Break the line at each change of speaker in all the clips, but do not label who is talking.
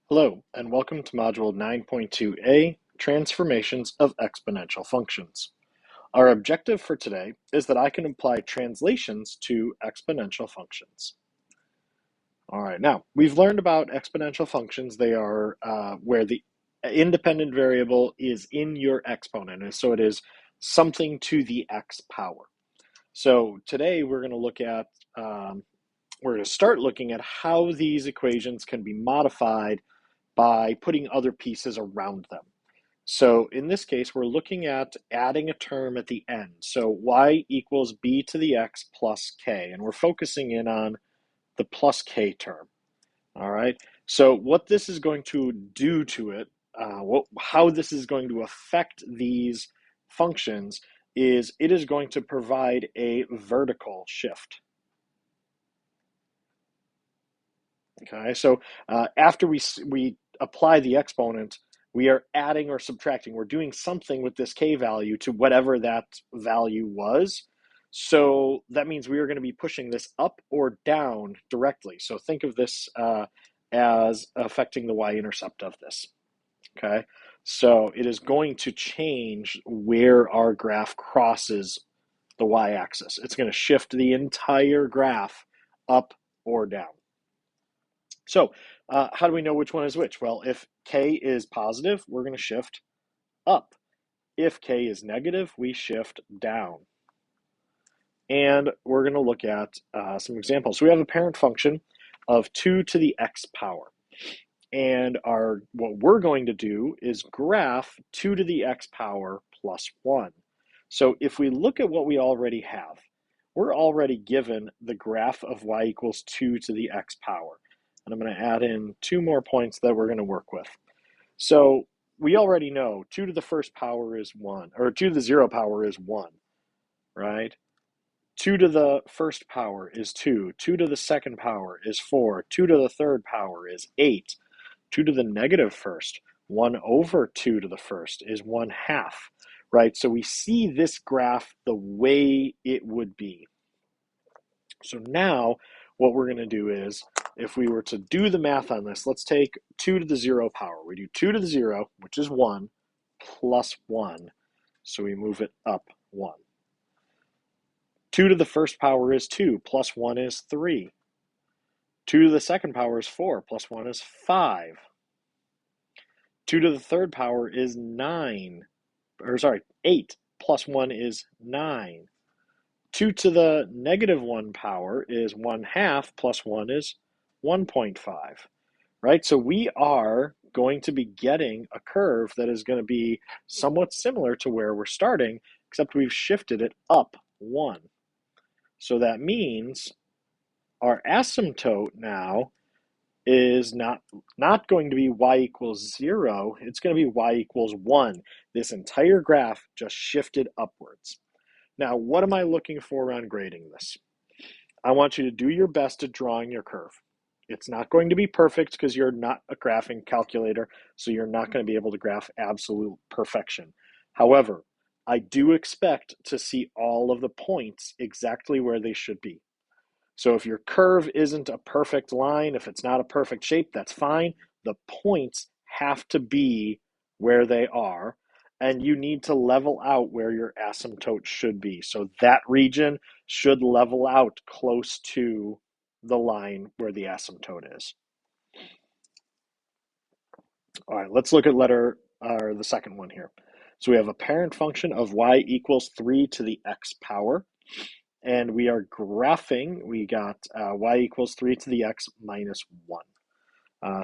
Hello, and welcome to Module 9.2a, Transformations of Exponential Functions. Our objective for today is that I can apply translations to exponential functions. All right, now, we've learned about exponential functions. They are where the independent variable is in your exponent, and so it is something to the x power. So today we're going to look at, we're going to start looking at how these equations can be modified by putting other pieces around them. So in this case, we're looking at adding a term at the end. So y equals b to the x plus k, and we're focusing in on the plus k term. All right, so what this is going to do to it, how this is going to affect these functions is it is going to provide a vertical shift. Okay, so after we apply the exponent, we are adding or subtracting. We're doing something with this k value to whatever that value was. So that means we are going to be pushing this up or down directly. So think of this as affecting the y-intercept of this. Okay, so it is going to change where our graph crosses the y-axis. It's going to shift the entire graph up or down. So how do we know which one is which? Well, if k is positive, we're going to shift up. If k is negative, we shift down. And we're going to look at some examples. So we have a parent function of 2 to the x power. And what we're going to do is graph 2 to the x power plus 1. So if we look at what we already have, we're already given the graph of y equals 2 to the x power. And I'm going to add in 2 more points that we're going to work with. So we already know 2 to the first power is 1, or 2 to the 0 power is 1, right? 2 to the first power is 2. 2 to the second power is 4. 2 to the third power is 8. 2 to the negative first, 1 over 2 to the first is 1/2, right? So we see this graph the way it would be. So now what we're going to do is, if we were to do the math on this, let's take 2 to the 0 power. We do 2 to the 0, which is 1, plus 1. So we move it up 1. 2 to the first power is 2, plus 1 is 3. 2 to the second power is 4, plus 1 is 5. 2 to the third power is 8, plus 1 is 9. 2 to the negative 1 power is 1/2, plus 1 is 1.5, right? So we are going to be getting a curve that is going to be somewhat similar to where we're starting, except we've shifted it up 1. So that means our asymptote now is not going to be y equals 0, it's going to be y equals 1. This entire graph just shifted upwards. Now, what am I looking for on grading this? I want you to do your best at drawing your curve. It's not going to be perfect because you're not a graphing calculator, so you're not going to be able to graph absolute perfection. However, I do expect to see all of the points exactly where they should be. So if your curve isn't a perfect line, if it's not a perfect shape, that's fine. The points have to be where they are, and you need to level out where your asymptote should be. So that region should level out close to the line where the asymptote is. All right, let's look at the second one here. So we have a parent function of y equals 3 to the x power. And we are graphing, we got y equals 3 to the x minus 1.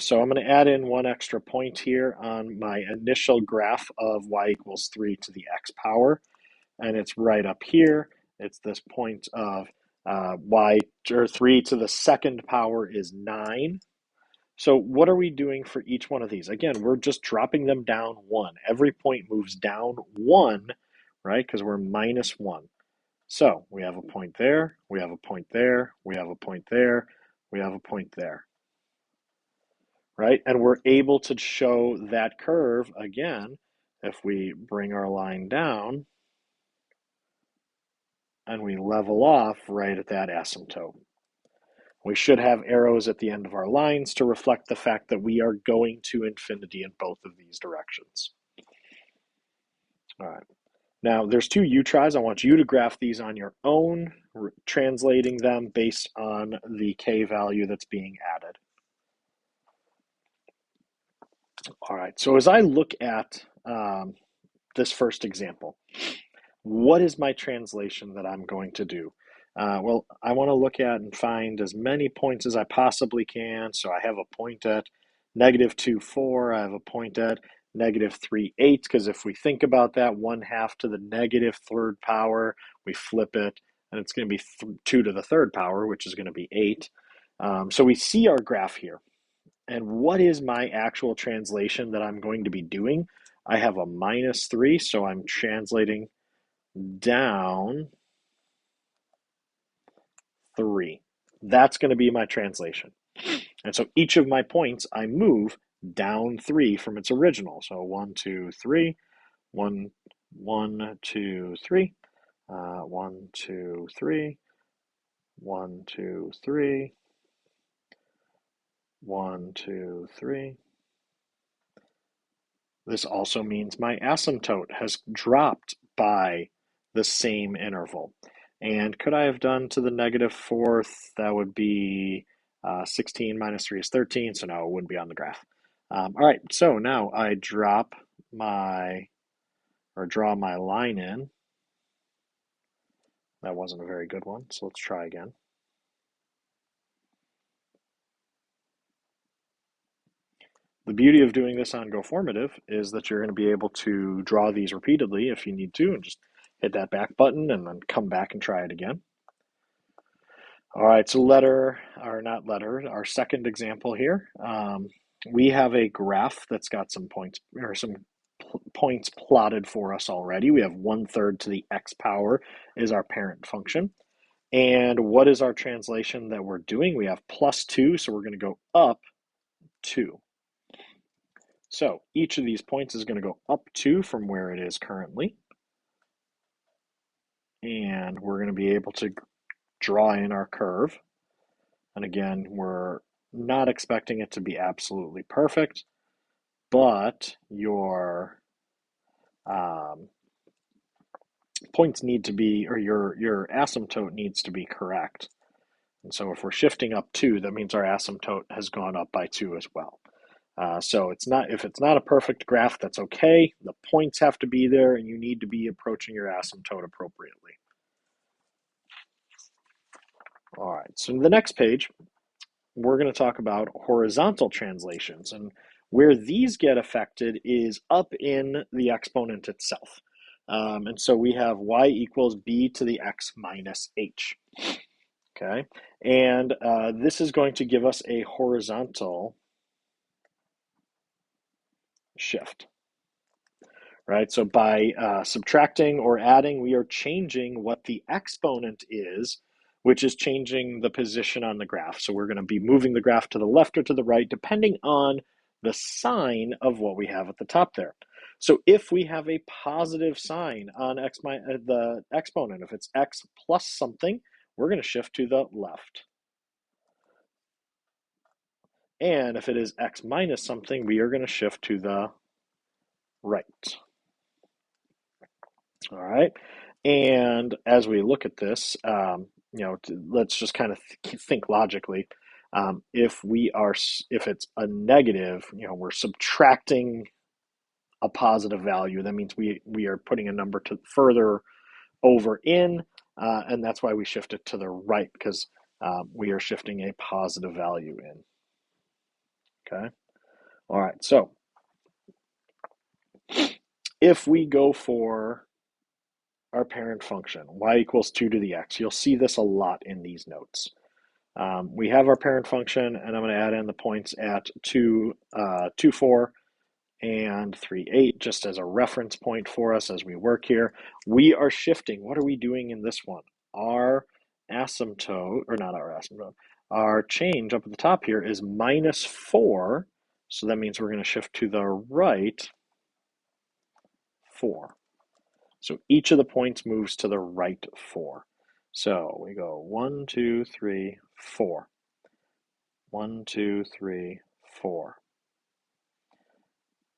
So I'm going to add in one extra point here on my initial graph of y equals 3 to the x power. And it's right up here. It's this point of y, or 3 to the second power is 9. So what are we doing for each one of these? Again, we're just dropping them down 1. Every point moves down 1, right? Because we're minus 1. So we have a point there, we have a point there, we have a point there, we have a point there, right? And we're able to show that curve again if we bring our line down and we level off right at that asymptote. We should have arrows at the end of our lines to reflect the fact that we are going to infinity in both of these directions. All right. Now, there's two U tries. I want you to graph these on your own, translating them based on the K value that's being added. All right, so as I look at this first example, what is my translation that I'm going to do? Well, I want to look at and find as many points as I possibly can. So I have a point at -2, 4. I have a point at -3, 8, because if we think about that, 1/2 to the -3rd power, we flip it, and it's going to be 2 to the 3rd power, which is going to be 8. So we see our graph here. And what is my actual translation that I'm going to be doing? I have a -3, so I'm translating down 3. That's going to be my translation. And so each of my points, I move down 3 from its original. So 1, 2, 3, 1, 1, 2, 3, 1, 2, 3, 1, 2, 3, 1, 2, 3. This also means my asymptote has dropped by the same interval. And could I have done to the -4th? That would be 16 minus 3 is 13, so no, it wouldn't be on the graph. All right, so now I draw my line in. That wasn't a very good one, so let's try again. The beauty of doing this on GoFormative is that you're going to be able to draw these repeatedly if you need to, and just hit that back button and then come back and try it again. All right, so our second example here. We have a graph that's got some points or some points plotted for us already. We have 1/3 to the x power is our parent function. And what is our translation that we're doing? We have +2, so we're going to go up 2. So each of these points is going to go up 2 from where it is currently. And we're going to be able to draw in our curve. And again, we're not expecting it to be absolutely perfect, but your points need to be, or your asymptote needs to be correct. And so if we're shifting up 2, that means our asymptote has gone up by 2 as well. So if it's not a perfect graph, that's okay. The points have to be there, and you need to be approaching your asymptote appropriately. All right, so the next page, we're going to talk about horizontal translations. And where these get affected is up in the exponent itself. And so we have y equals b to the x minus h. Okay, and this is going to give us a horizontal shift. Right, so by subtracting or adding, we are changing what the exponent is, which is changing the position on the graph. So we're going to be moving the graph to the left or to the right, depending on the sign of what we have at the top there. So if we have a positive sign on the exponent, if it's x plus something, we're going to shift to the left. And if it is x minus something, we are going to shift to the right. All right. And as we look at this, let's just kind of think logically. If it's a negative, we're subtracting a positive value. That means we are putting a number to further over in, and that's why we shift it to the right, because we are shifting a positive value in. Okay. All right. So if we go for our parent function, y equals 2 to the x. You'll see this a lot in these notes. We have our parent function, and I'm going to add in the points at 2, 2, 4, and 3, 8, just as a reference point for us as we work here. We are shifting. What are we doing in this one? Our asymptote, or not our asymptote, our change up at the top here is -4, so that means we're going to shift to the right 4. So each of the points moves to the right 4. So we go 1, 2, 3, 4. 1, 2, 3, 4.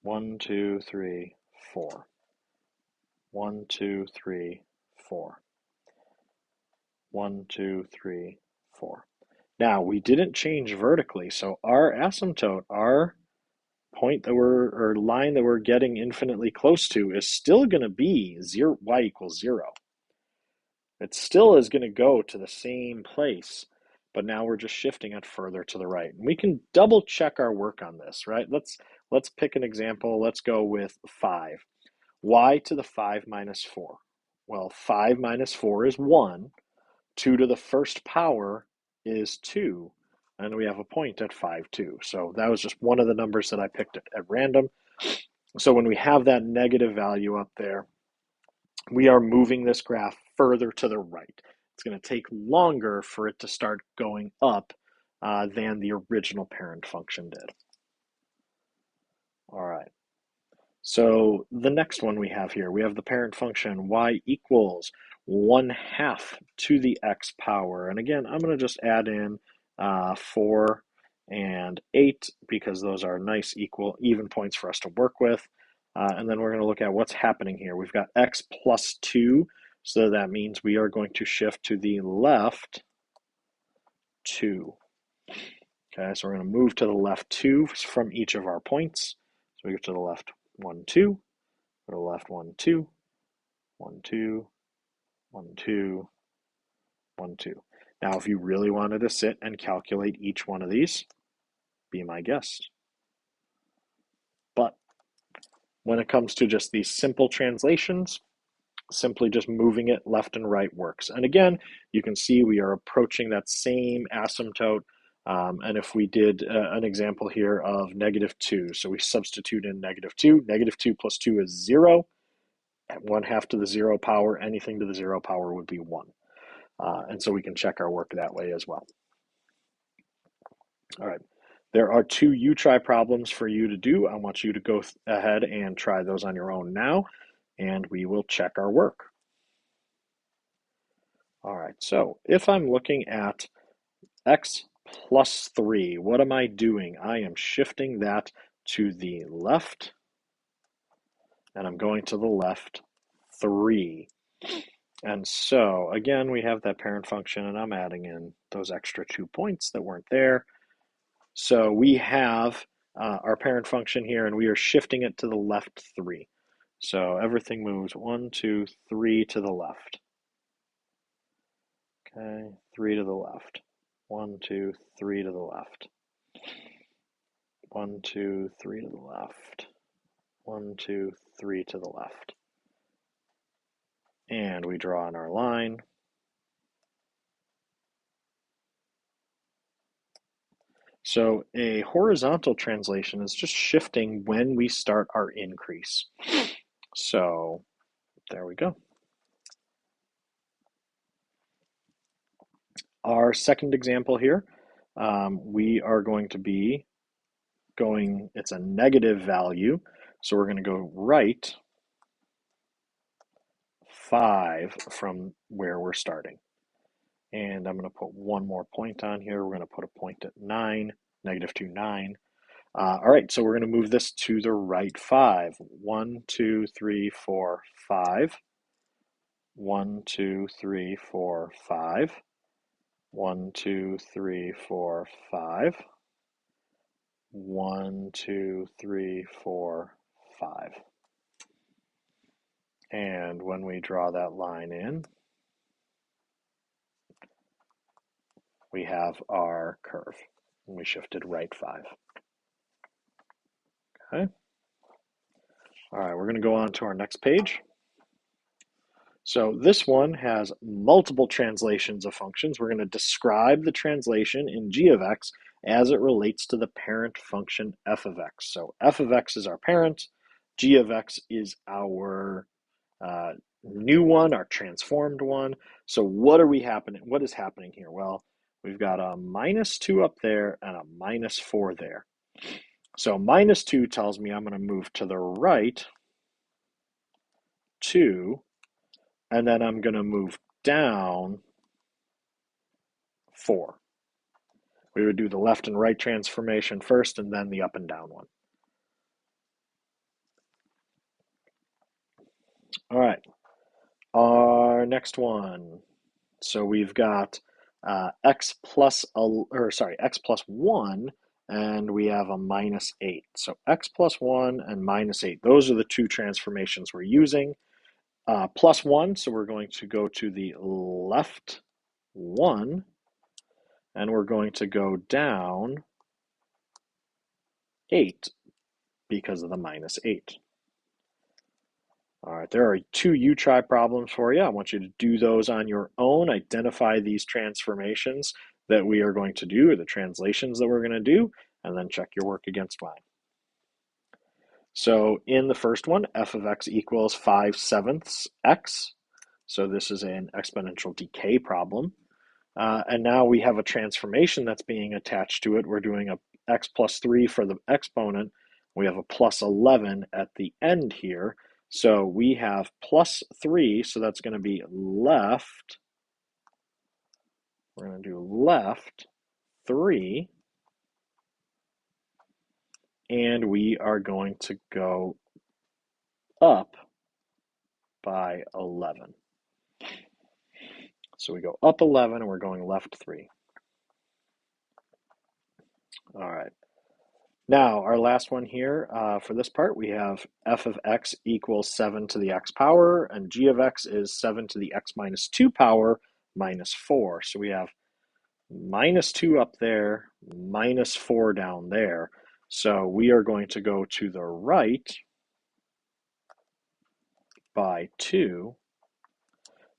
1, 2, 3, 4. 1, 2, 3, 4. 1, 2, 3, 4. Now, we didn't change vertically, so our asymptote, our point that or line that we're getting infinitely close to is still going to be 0, y equals 0. It still is going to go to the same place, but now we're just shifting it further to the right. And we can double check our work on this, right? Let's pick an example. Let's go with 5. Y to the 5 minus 4. Well, 5 minus 4 is 1. 2 to the first power is 2, and we have a point at 5, 2. So that was just one of the numbers that I picked at random. So when we have that negative value up there, we are moving this graph further to the right. It's going to take longer for it to start going up than the original parent function did. All right. So the next one we have here, we have the parent function y equals 1/2 to the x power. And again, I'm going to just add in 4 and 8 because those are nice even points for us to work with. And then we're going to look at what's happening here. We've got x plus 2, so that means we are going to shift to the left 2. Okay, so we're going to move to the left 2 from each of our points. So we go to the left 1, 2. Go to the left 1, 2, 1, 2, 1, 2, 1, 2. Now, if you really wanted to sit and calculate each one of these, be my guest. But when it comes to just these simple translations, simply just moving it left and right works. And again, you can see we are approaching that same asymptote. And if we did an example here of -2, so we substitute in -2. -2 plus 2 is 0. At 1/2 to the 0 power, anything to the 0 power would be 1. And so we can check our work that way as well. All right. There are 2 U-try problems for you to do. I want you to go ahead and try those on your own now, and we will check our work. All right, so if I'm looking at x plus 3, what am I doing? I am shifting that to the left, and I'm going to the left 3. And so, again, we have that parent function, and I'm adding in those extra 2 points that weren't there. So we have our parent function here, and we are shifting it to the left 3. So everything moves 1, 2, 3 to the left. Okay, 3 to the left. 1, 2, 3 to the left. 1, 2, 3 to the left. 1, 2, 3 to the left. And we draw on our line. So a horizontal translation is just shifting when we start our increase. So there we go. Our second example here, we are going to be going, it's a negative value, so we're going to go right 5 from where we're starting. And I'm going to put one more point on here. We're going to put a point at 9, -2, 9. All right, so we're going to move this to the right 5. 1, 2, 3, 4, 5. 1, 2, 3, 4, 5. 1, 2, 3, 4, 5. 1, 2, 3, 4, 5. And when we draw that line in, we have our curve. And we shifted right 5. Okay. All right, we're going to go on to our next page. So this one has multiple translations of functions. We're going to describe the translation in g of x as it relates to the parent function f of x. So f of x is our parent, g of x is our new one, our transformed one. So what is happening here? Well, we've got a -2 up there and a -4 there. So -2 tells me I'm going to move to the right 2, and then I'm going to move down 4, We would do the left and right transformation first and then the up and down one. All right, our next one. So we've got x plus, x plus 1, and we have a minus 8. So x plus 1 and minus 8, those are the two transformations we're using. Plus 1, so we're going to go to the left 1, and we're going to go down 8 because of the minus 8. All right, there are two U-try problems for you. I want you to do those on your own. Identify these transformations that we are going to do, or the translations that we're going to do, and then check your work against mine. So in the first one, f of x equals 5/7 x. So this is an exponential decay problem. And now we have a transformation that's being attached to it. We're doing a x plus 3 for the exponent. We have a plus 11 at the end here. So we have plus 3, so that's going to be left. We're going to do left 3. And we are going to go up by 11. So we go up 11 and we're going left 3. All right. Now, our last one here for this part, we have f of x equals 7 to the x power, and g of x is 7 to the x minus 2 power minus 4. So we have minus 2 up there, minus 4 down there. So we are going to go to the right by 2,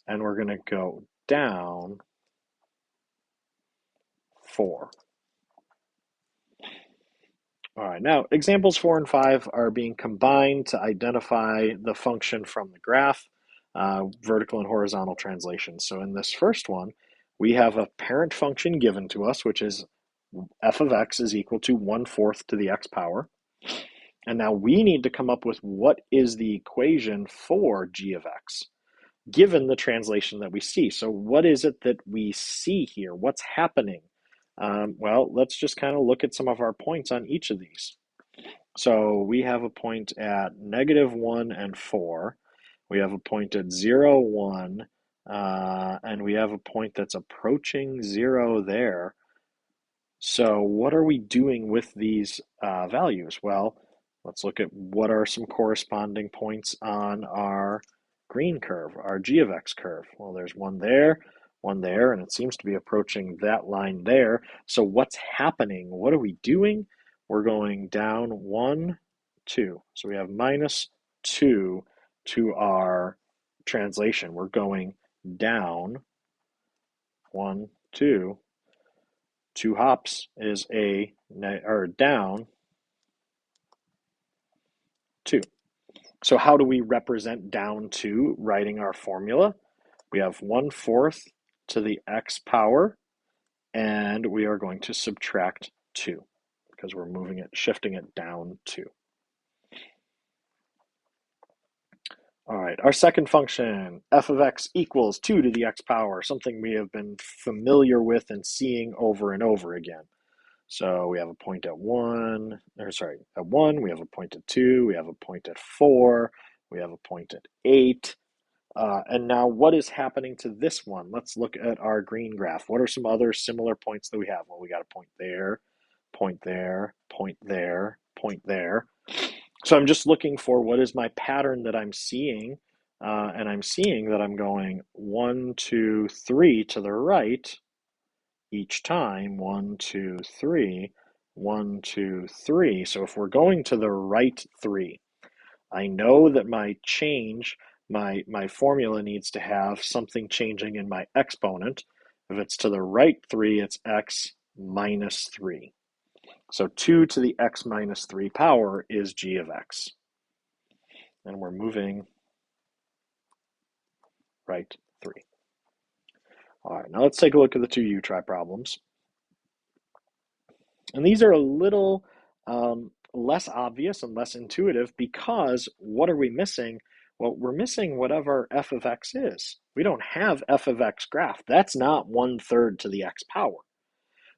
and we're going to go down 4. All right, now examples 4 and 5 are being combined to identify the function from the graph, vertical and horizontal translation. So in this first one, we have a parent function given to us, which is f of x is equal to 1/4 to the x power. And now we need to come up with what is the equation for g of x, given the translation that we see. So what is it that we see here? What's happening? Well, let's just kind of look at some of our points on each of these. So we have a point at -1 and 4. We have a point at 0, 1, and we have a point that's approaching 0 there. So what are we doing with these values? Well, let's look at what are some corresponding points on our green curve, our g of x curve. Well, there's one there, and it seems to be approaching that line there. So what's happening? What are we doing? We're going down 1, 2. So we have -2 to our translation. We're going down 1, 2. 2 hops is or down 2. So how do we represent down 2 writing our formula? We have 1/4 to the x power, and we are going to subtract 2 because we're shifting it down 2. All right, our second function, f of x equals 2 to the x power, something we have been familiar with and seeing over and over again. So we have a point at 1, we have a point at 2, we have a point at 4, we have a point at 8. And now what is happening to this one? Let's look at our green graph. What are some other similar points that we have? Well, we got a point there, point there, point there, point there. So I'm just looking for what is my pattern that I'm seeing, and I'm seeing that I'm going 1, 2, 3 to the right each time. 1, 2, 3, 1, 2, 3. So if we're going to the right 3, I know that my formula needs to have something changing in my exponent. If it's to the right 3, it's x minus 3. So 2 to the x minus 3 power is g of x. And we're moving right 3. All right, now let's take a look at the two U-try problems. And these are a little less obvious and less intuitive because what are we missing? Well, we're missing whatever f of x is. We don't have f of x graph. That's not 1/3 to the x power.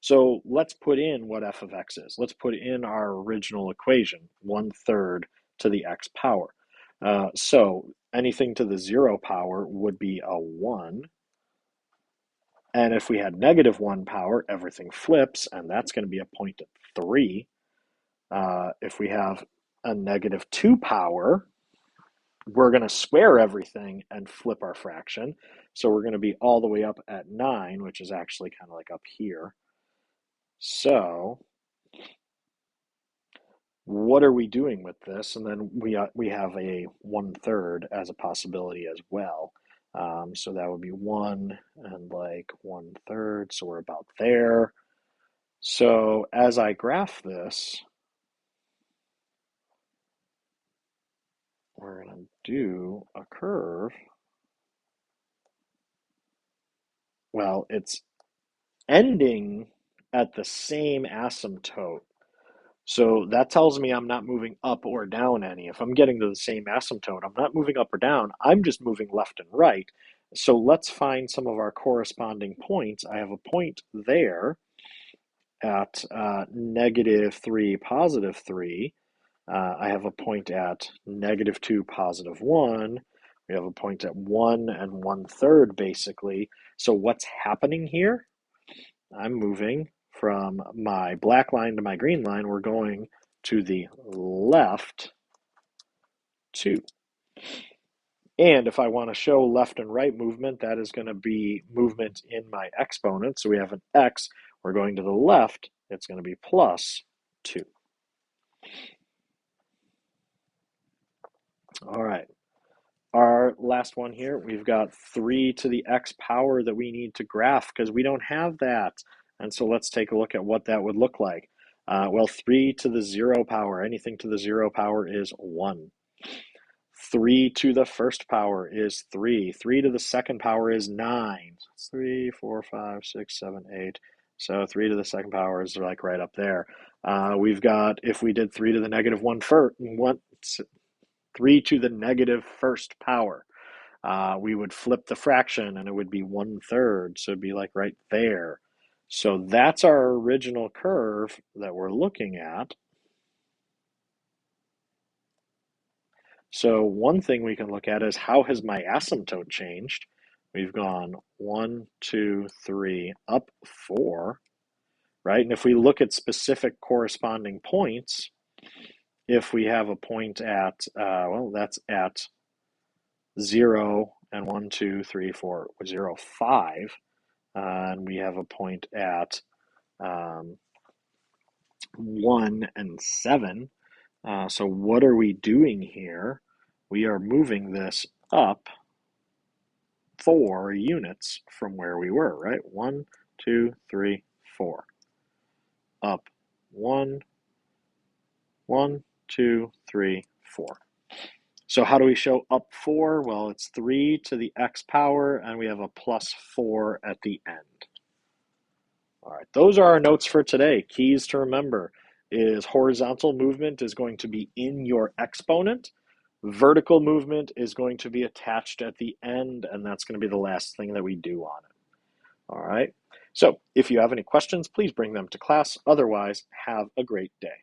So let's put in what f of x is. Let's put in our original equation, 1/3 to the x power. So anything to the 0 power would be a 1. And if we had -1 power, everything flips, and that's going to be a point at 3. If we have a -2 power, we're going to square everything and flip our fraction. So we're going to be all the way up at 9, which is actually kind of like up here. So what are we doing with this? And then we have a 1/3 as a possibility as well. So that would be 1 and like 1/3. So we're about there. So as I graph this, we're going to do a curve. Well, it's ending at the same asymptote. So that tells me I'm not moving up or down any. If I'm getting to the same asymptote, I'm not moving up or down. I'm just moving left and right. So let's find some of our corresponding points. I have a point there at -3, +3. I have a point at -2, +1. We have a point at 1 and 1/3 basically. So what's happening here? I'm moving from my black line to my green line. We're going to the left 2. And if I want to show left and right movement, that is going to be movement in my exponent. So we have an x. We're going to the left. It's going to be +2. All right. Our last one here, we've got 3 to the x power that we need to graph because we don't have that. And so let's take a look at what that would look like. Well, 3 to the 0 power, anything to the 0 power is 1. 3 to the first power is 3. 3 to the second power is 9. 3, 4, 5, 6, 7, 8. So 3 to the second power is like right up there. We've got, if we did 3 to the -1 first, 3 to the -1st power, we would flip the fraction and it would be 1/3. So it'd be like right there. So that's our original curve that we're looking at. So one thing we can look at is how has my asymptote changed? We've gone 1, 2, 3, up 4, right? And if we look at specific corresponding points, if we have a point at, well, that's at 0 and 1, 2, 3, 4, 0, 5, and we have a point at 1 and 7. So what are we doing here? We are moving this up 4 units from where we were, right? 1, 2, 3, 4. Up 1, 1, 2, 3, 4. So how do we show up 4? Well, it's 3 to the x power, and we have a +4 at the end. All right, those are our notes for today. Keys to remember is horizontal movement is going to be in your exponent. Vertical movement is going to be attached at the end, and that's going to be the last thing that we do on it. All right. So if you have any questions, please bring them to class. Otherwise, have a great day.